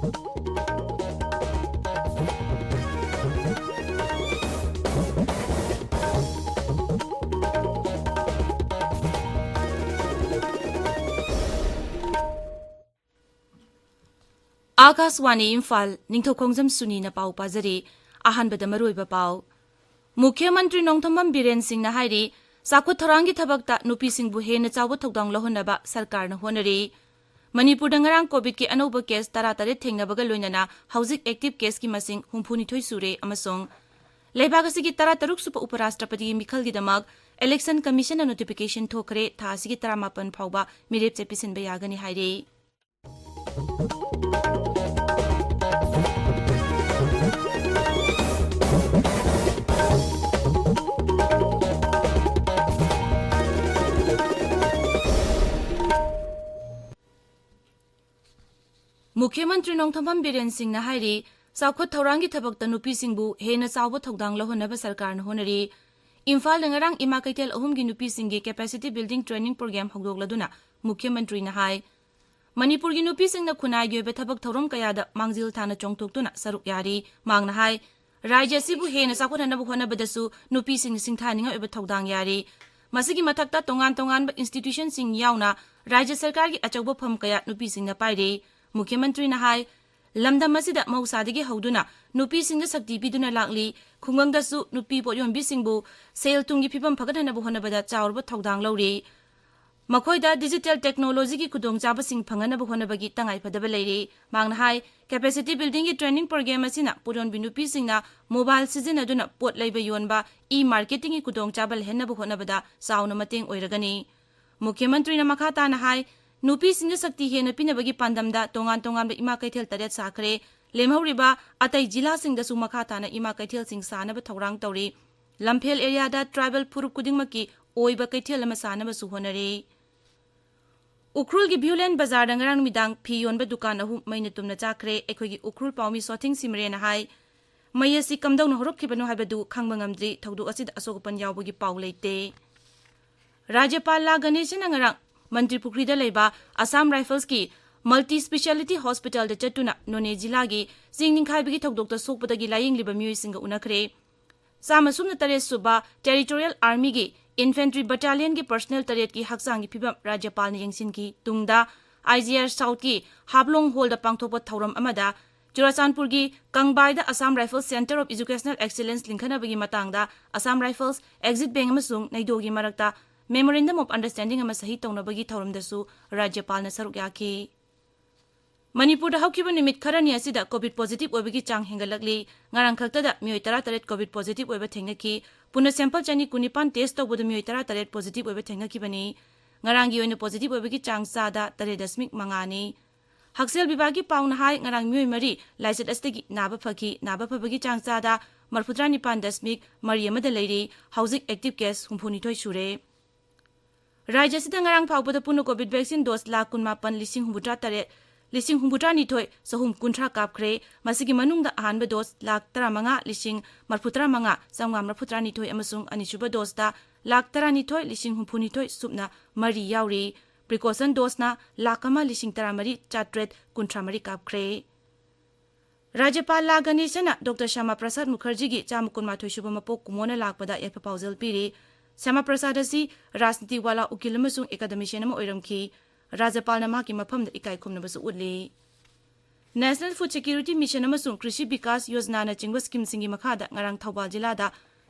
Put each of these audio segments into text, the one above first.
आकाशवाणी इम्फाल निंगथौखोंगजम सुनी न पाउ पाजरी अहानबद मरुइबा पाउ मुख्यमंत्री नोंथोंबम बीरेन सिंह न हाइरी साखुत थौरांगी थबकता नुपी सिंहबु हेन चाव थौदांग लहोनबा सरकार न होनरी मणिपुर नगरांग कोविड के अनौब केस 13 थेंगनबगा लोइनना हौजिक एक्टिव केस की मसिंग 62 सुरे अमसोंग लेबाग असिगी 13 सुप उपराष्ट्रपति की मिखलगिदमक इलेक्शन कमीशन नोटिफिकेशन थोखरे था असिगी 19 फाउबा मिरेप चेपिसिनबा यागनी हाइरी मुख्यमंत्री नोंथोंबम बीरेन सिंह न हाइरी साखुत थौरांगी थबकता नुपी सिंहबु हेन चाव थौदांग लहोनबा सरकार न होनरी इम्फाल नगरांग इमा कैथेल अहुमगी नुपी सिंहगी कैपेसिटी बिल्डिंग ट्रेनिंग प्रोग्राम हौदोगलदुना मुख्यमंत्री न हाइ मणिपुर की नुपी सिंह न खुनाई गे थबक थौरम कयादा मांगजिल थाना चोंगथोक्तुना सरुक यारी मांगना हाइ राज्य सिबु हेन साखुतनबु होनबदसु नुपी सिंह सिंथानिंग ओइबा थौदांग यारी मसिगी मथक्ता तोंगान तोंगान इंस्टीट्यूशन सिंह यावना राज्य सरकार की अचौब फम कया नुपी सिंह न पाइरे मुख्यमंत्री न हाइ लमदम मसिदा मौसादगी हौदुना नुपी सिंह शक्ति पिदुना लागली खुंगंगदसु नुपी पोयोंबी सिंहबु सेल तुंगी फिबम फगदनबु होनबदा चाउरब थौदांग लौरी मखोइदा डिजिटल टेक्नोलॉजी की खुदोंगचाब सिंह फंगनबु होनबगी तंगाई फदब लेरी मांगना हाइ कैपेसिटी बिल्डिंग की ट्रेनिंग प्रोग्राम असिना पोयोंबी नुपी सिंहना मोबाइल सिजनदुना पोट लेबा योनबा ई मार्केटिंग की खुदोंगचाब लेहनबु होनबदा चाउना मतेंग ओइरगनी मुख्यमंत्री न मखा ताना हाइ नुपी सिंह शक्ति हेन पिनबगी पांदमदा तोंगान तोंगान इमा कैथेल तरेत साखरे लेमहौरिबा अतै जिला सिंहदसु मखा ताना इमा कैथेल सिंह सानब थौरांग तौरी लमफेल एरियादा ट्राइबल फुरुप कुदिंगमकी ओइबा कैथेल अमा सानबसु होनरे उख्रुल की भ्यूलैंड बाजार दंगरांग मिदांग फी योनबा दुकान अहु मैन तुमना चाखरे एखोगी उख्रुल पाउमी सोथिंग सिमरेन हाइ मैयसी कमदौन हरपखिबनो हाइबदु खंगबंगमद्री थौदु असिद असोगपन यावबगी पाउ लेते राज्यपाल ला गणेश नंगरांग मंत्री पुखरीदा लेबा असम राइफल्स की मल्टी स्पेशलिटी हॉस्पिटल द चटुना नोने जिला की सिंगनिंखाइबगी थौदोक्ता सोकपदगी लायिंगलिबा मियोइसिंगा उनखरे सामसुमना तरेत सुबा टेरिटोरियल आर्मी की इन्फेंट्री बटालियन की पर्सनल तरेत की हक्सांगी फिबम राज्यपाल ने यंगसिनकी तुंगदा आईजीआर साउथ की हाबलोंग हॉल द पांगथोप थौरम अमदा चुराचानपुर की कंगबाइदा Assam rifles centre of educational excellence लिंखनबगी मतांगदा असम राइफल्स एग्जिट बैंक अमसुंग नैदोगी मरक्ता मेमोरेंडम ऑफ अंडरस्टैंडिंग अमा सही तौनबगी थौरमदसु राज्यपाल सरुक याखी मणिपुर हौखिब निमित खरनी असिदा कोविड पॉजिटिव ओइबगी चांग हेंगलकली ngarang khaktada mioi 13 COVID positive ओइबा थेंगकी पुना सैंपल चनी कुनिपान टेस्ट तौबद मिoi 13 पॉजिटिव ओइबा थेंगकी बनी ngarang gi oina पॉजिटिव ओइबगी चांग सादा 3.5 हक्सेल विभाग की पाउन हाई ngarang मिoi मरी लाइसेट अस्तगी नाबा फकी नाबा फबगी चांग सादा 39.3 अमदा लेरी हौजिक एक्टिव केस 62 सुरे राज्य सिदा ngarang फाउबदा पुनु Covid vaccine dose 19,63,63 19,63 सहूम कुंट्रा कापख्रे मसिगी मनुंगदा अहानबा dose 13,35,935 अमसुंग अनिसुबा डोजदा 13,19,62 सुपना मरी यावरी प्रिकॉशन डोजना 1,13,13,413 कापख्रे राज्यपाल ला गणेशना डॉक्टर श्यामा प्रसाद मुखर्जी की 4 सुबा मपोक कुमोना लाकपदा एफ पाउजल पीरी श्यामा प्रसाद असी राजनीति वाला उकिल अमसुंग एकाडेमिशियन अमा ओइरमखी राज्यपाल की मफम इकाई खुमनबसु उल्ली नेशनल फूड सिक्योरिटी मिशन अमसुंग कृषि विकास योजना न चिंग स्कीम सिंगी मखादा ngarang थौबाल जिलादा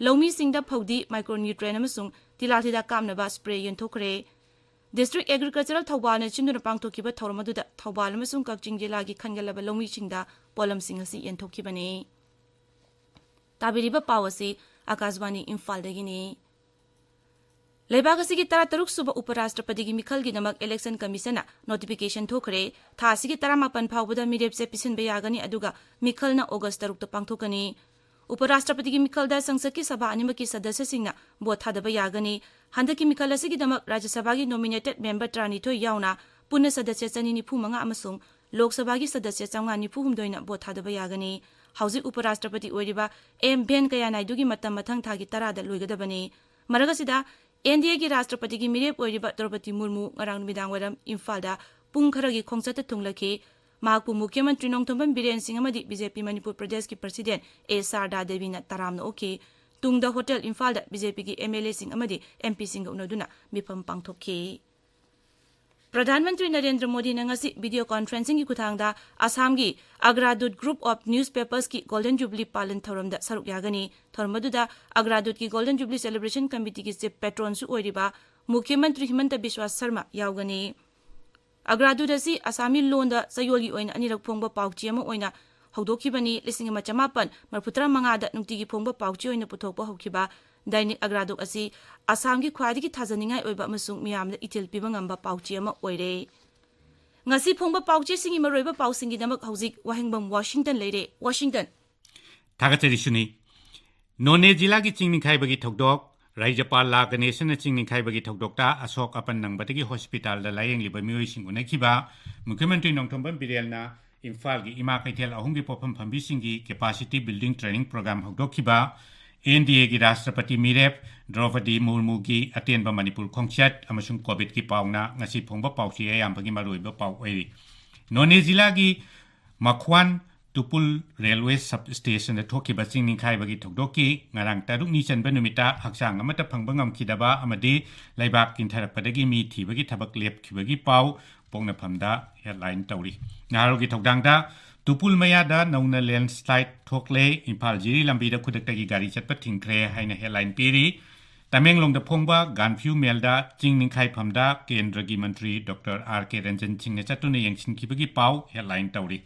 लौमी सिंगदा फौदी माइक्रोन्यूट्रिएंट अमसुंग तिलाथिदा कामनबा स्प्रे यंथोखरे डिस्ट्रिक्ट एग्रीकल्चरल थौबाल न चिंदुना पांगथोखिबा थौरमदुदा थौबाल अमसुंग कक्चिंग जिलागी खनगलबा लौमी सिंगदा पोलम सिंग असि यंथोखिबने ताबिरिबा पावसी आकाशवाणी इम्फाल दगिनी लेबाग असिगी 13 सुबह उपराष्ट्रपति की मिखल की नमक इलेक्शन कमीशन नोटिफिकेशन थोखरे था असिगी 19 फाउबदा मिरेप से पिसिनबे यागनी अदुगा मिखल न अगस्त 3 पांगथोकनी उपराष्ट्रपति की मिखल दा संसद की सभा अनिम की सदस्य सिंगना बोट थादबा यागनी हंदकी मिखल असिगी दमक राज्य सभा की नॉमिनेटेड मेंबर 32 यावना पुण्य सदस्य 295 अमसुंग लोक सभा की सदस्य 995 ना बोट थादबा यागनी हौजिक उपराष्ट्रपति ओइरिबा एम वेंकैया नायडू की मतम मथंग थागी 10 दा लोइगदबनी मरगसिदा एनडीए की राष्ट्रपति की मिरेप ओइरिबा Draupadi Murmu ngarang midang waram Imphal दा पुंग खरगी खोंगचत थुंगलखी ꯃꯍꯥꯛꯄꯨ ꯃꯨꯈ꯭ꯌ ꯃꯟꯇ꯭ꯔꯤ ꯅꯣꯡꯊꯣꯝꯕꯝ ꯕꯤꯔꯦꯟ ꯁꯤꯡ ꯑꯃꯗꯤ ꯕꯤꯖꯦꯄꯤ ꯃꯅꯤꯄꯨꯔ ꯄ꯭ꯔꯗꯦꯁꯀꯤ ꯄ꯭ꯔꯁꯤꯗꯦꯟ ꯑꯦ ꯁꯥꯔꯗꯥ ꯗꯦꯕꯤꯅ ꯇꯔꯥꯝꯅ ꯑꯣꯛꯈꯤ ꯇꯨꯡꯗ ꯍꯣꯇꯦꯜ ꯏꯝꯐꯥꯜꯗ ꯕꯤꯖꯦꯄꯤꯒꯤ ꯑꯦꯝꯑꯦꯜꯑꯦꯁꯤꯡ ꯑꯃꯗꯤ ꯑꯦꯝꯄꯤꯁꯤꯡꯒ ꯎꯅꯗꯨꯅ ꯃꯤꯐꯝ ꯄꯥꯡꯊꯣꯛꯈꯤ ꯄ꯭ꯔꯙꯥꯟ ꯃꯟꯇ꯭ꯔꯤ ꯅꯔꯦꯟꯗ꯭ꯔ ꯃꯣꯗꯤꯅ ꯉꯁꯤ ꯚꯤꯗꯤꯑꯣ ꯀꯣꯟꯐꯔꯦꯟꯁꯤꯡꯒꯤ ꯈꯨꯠꯊꯥꯡꯗ ꯑꯁꯥꯝꯒꯤ ꯑꯒ꯭ꯔꯥꯗꯨꯠ ꯒ꯭ꯔꯨꯞ ꯑꯣꯐ ꯅ꯭ꯌꯨꯁꯄꯦꯄꯔꯁꯀꯤ ꯒꯣꯜꯗꯟ ꯖꯨꯕꯤꯂꯤ ꯄꯥꯂꯟ ꯊꯧꯔꯝꯗ ꯁꯔꯨꯛ ꯌꯥꯒꯅꯤ ꯊꯧꯔꯝ ꯑꯗꯨꯗ ꯑꯒ꯭ꯔꯥꯗꯨꯠꯀꯤ ꯒꯣꯜꯗꯟ ꯖꯨꯕꯤꯂꯤ ꯁꯦꯂꯦꯕ꯭ꯔꯦꯁꯟ ꯀꯃꯤꯇꯤꯒꯤ ꯆꯤꯞ ꯄꯦꯇ꯭ꯔꯣꯟꯁꯨ ꯑꯣꯏꯔꯤꯕ ꯃꯨꯈ꯭ꯌ ꯃꯟꯇ꯭ꯔꯤ ꯍꯤꯃꯟꯇ ꯕꯤꯁ꯭ꯋꯥ ꯁꯔꯃ ꯌꯥꯎꯒꯅꯤ ꯑꯒ꯭ꯔꯥꯗꯨꯠ ꯑꯁꯤ ꯑꯁꯥꯃꯤ ꯂꯣꯟꯗ ꯆꯌꯣꯜꯒꯤ ꯑꯣꯏꯅ ꯑꯅꯤꯔꯛ ꯐꯣꯡꯕ ꯄꯥꯎꯆꯦ ꯑꯃ ꯑꯣꯏꯅ ꯍꯧꯗꯣꯛꯈꯤꯕꯅꯤ 1995 ꯅꯨꯡꯇꯤꯒꯤ ꯐꯣꯡꯕ ꯄꯥꯎꯆꯦ ꯑꯣꯏꯅ ꯄꯨꯊꯣꯛꯄ ꯍꯧꯈꯤꯕ ꯗꯩꯅꯤꯛ ꯑꯒ꯭ꯔꯥꯗꯨꯠ ꯑꯁꯤ ꯑꯁꯥꯝꯒꯤ ꯈ꯭ꯋꯥꯏꯗꯒꯤ ꯊꯥꯖꯅꯤꯡꯉꯥꯏ ꯑꯣꯏꯕ ꯑꯃꯁꯨꯡ ꯃꯤꯌꯥꯝꯗ ꯏꯊꯤꯜ ꯄꯤꯕ ꯉꯝꯕ ꯄꯥꯎꯆꯦ ꯑꯃ ꯑꯣꯏꯔꯦ ngasi phongba pauchesingi maroiba pausingi damak hauzik Wahengbam Washington leire Washington Thagachari Suni None jila gi chingni khaibagi thokdok Raijapal la Ganeshan chingni khaibagi thokdokta Asok apan nangbadagi hospital da layeng liba mioi sing unakhiba Mukhyamantri Nongthombam Birelna Imphal gi ima kaithel ahumgi pofam phambi singi capacity building training program hokdokhiba NDA gi Rashtrapati Mirep Draupadi Murmu gi Atenba Manipur Khongchat amasung COVID ki pauna ngasi phongba pauchi ayambagi maroiba pau oiri None jila gi Makhwan Tupul Railway Substation Thokiba Chingni Khaibagi Thokdoki Ngarang Tarukni Chanba Numita Haksang Amata Phangbangam Khidaba Amadi Laibak Kintharapadagi Mi Thibagi Thabak Lep Khibagi Pau Pongna Phamda Headline Tauri Narogi Thokdangda Tupul Mayada Nauna Landslide Thokle Imphal Jiri Lambida Khudaktagi Gari Chatpa Thingkhre Haina Headline Piri Tamenglong da Phongba Ganphu Melda Chingni Khai Phamda Kendragi Mantri Dr. R.K. Ranjan Chingna Chatuna Yangchin Khibagi Pau Headline Tauri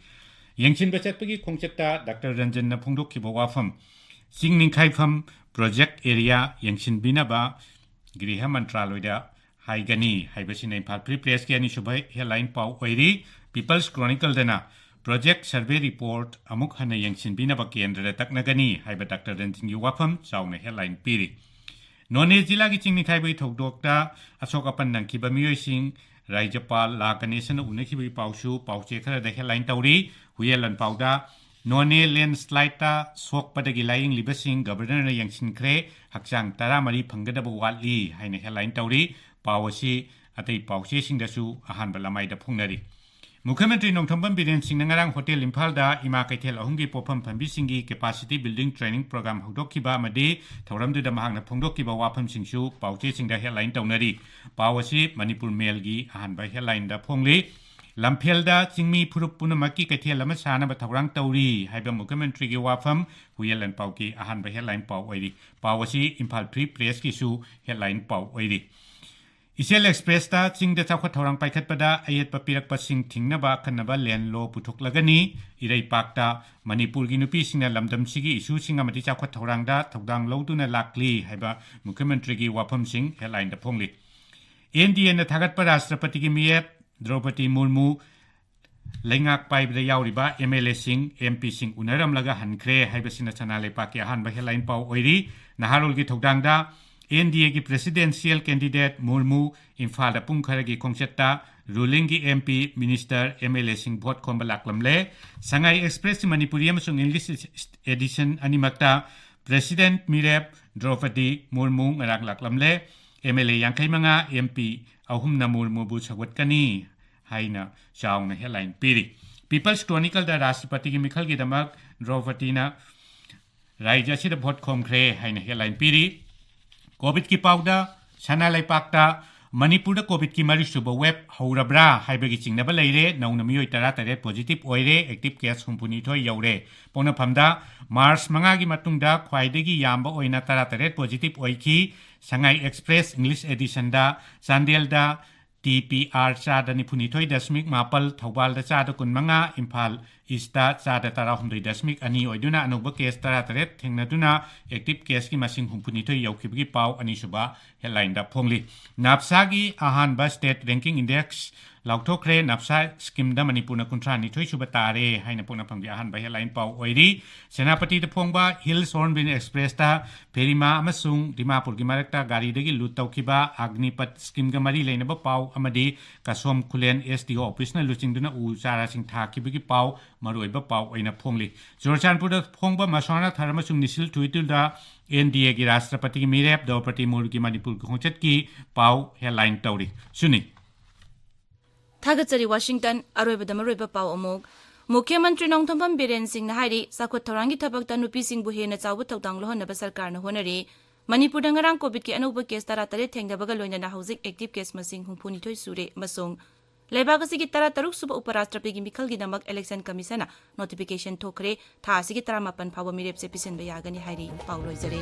Yangshin Bachatpagi Khongchakta Dr. Ranjan na Phongdok Khiba Wafam Singning Khaifam Project Area Yangshin Binaba Griha Mantraloida Haigani Haibasina Imphal Free Press Ki Ani Subhai Headline Pau Oiri People's Chronicle Dana Project Survey Report Amuk Hana Yangshin Binaba Kendra Taknagani Haiba Dr. Ranjan Yu Wafam Sauna Headline Piri None Jila Ki Chingni Khaibai Thokdokta Asokapan Nangkiba Miyoi Sing Raijapal la Ganeshan Unakhibi Pausu Pauche Khara da Headline Tauri Huyelan Pauda None landslide ta Sokpadagi Lying Libasing Governor Yangshin Kre Haksang Taramari Phangadaba Watli Haina Headline Tauri Pawasi Atai Pauche Singdasu Ahan Balamai da Phungnari Mukhyamantri Nongthombam Biren Singh Ngarang Hotel Imphal da Ima Kaithel Ahumgi Pofam Phambi Singi Capacity Building Training Program Hokdokhiba Amadi Thoramdu da Mahangna Phongdokhiba Wafam Singsu Pauche Singda Headline Taunari Pawasi Manipur Mail gi Ahanba Headline da Phongli Lamphelda Chingmi Phurup Punamaki Kaithel Lama Sanaba Thawrang Tauri Haiba Mukhyamantri gi Wafam Huyelan Pauki Ahanba Headline Pau Oiri Pawasi Imphal Free Press ki su Headline Pau Oiri Isel Express ta Chingda Chawkhat Thawrang Paikhatpada Ayet Papirak Pasing Thingnaba Khanaba Len Law Puthoklagani Irai Pakta Manipur gi nupi singna lamdam sigi issue singa mati Chawkhat Thawrang da Thawdang Loduna Lakli Haiba Mukhyamantri gi Wafam Sing Headline da Phongli NDA na Thagatpa Rashtrapati gi Miyet Draupadi Murmu Lengak Paibda Yauriba MLA Sing MP Sing Unaramlaga Hankre Haibasina Chanale Paki Ahanba Headline Pau Oiri Naharol gi Thawdangda NDA ki Presidential Candidate Murmu Imphal da Pungkhara gi Khongchatta Ruling gi MP Minister MLA Sing Vote Khomba Laklamle Sangai Express Manipuri amasung English Edition Animakta President Mirep Draupadi Murmu Ngarang Laklamle MLA Yangkhaimanga MP Ahumna Murmu bu Sawatkani Haina Chauna Headline Piri People's Chronicle da Rashtrapati gi Mikhal gi Damak Draupadi na Raija Sida Vote Khomkhre Haina Headline Piri COVID ki Pauda Sana Laipakta Manipur COVID ki Marisuba Web Haurabra Haibagi Chingnaba Leire Nauna Miyoi Taratare Positive Oire Active Case Humpuni Thoi Yaure Pona Phamda Mars Mangagi Matungda Khwaidagi Yamba Oina Taratare Positive Oiki Sangai Express English Edition da Sandel da TPR Chada Nipuni Thoi Dasmik Mapal Thawbal da Chada Kunmanga Imphal Ista Chada Tarahumri Dasmik Ani Oiduna Anuba Case Taratare Thengnaduna Active Case ki Masing Humpuni Thoi Yaukibagi Pau Ani Suba Headline da Phongli Napsagi Ahanba State Ranking Index Lauthokre Napsa Scheme da Manipurna Kuntrani Thoi Suba Tare Haina Pona Phamgi Ahanba Headline Pau Oiri Senapati da Phongba Hills Hornbill Express ta Perima amasung Dimapur gi Marakta Gari dagi lut tawkhiba Agnipat Scheme ga mari leinaba Pau amadi Kasom Khulen SDO Office na luchingduna u chara sing thakibagi Pau maroiba Pau oina Phongli Jorchanpur da Phongba Masona Tharamasung Nisil Tuitul da NDA gi Rashtrapati gi Mirep Draupadi Murmu gi Manipur Khongchat ki Pau Headline Tauri Suni Thagachari Washington Aroibada Maroiba Pau Amok Mukhyamantri Nongthombam Biren Singh na hairi sakhut thaurangi thabakta nupi singbu hena chawbu thaudang lohonaba sarkar na honari Manipur dangarang COVID ki anauba case tara tare thengdabaga loinana hauzik active case masing humphunithoi sure masung Leibag asigi tara taruk suba uparashtrapati gi mikhal gi namak election commission notification thokre tha asigi tara mapan phawa mirep se pisenba yagani hairi pauloi jare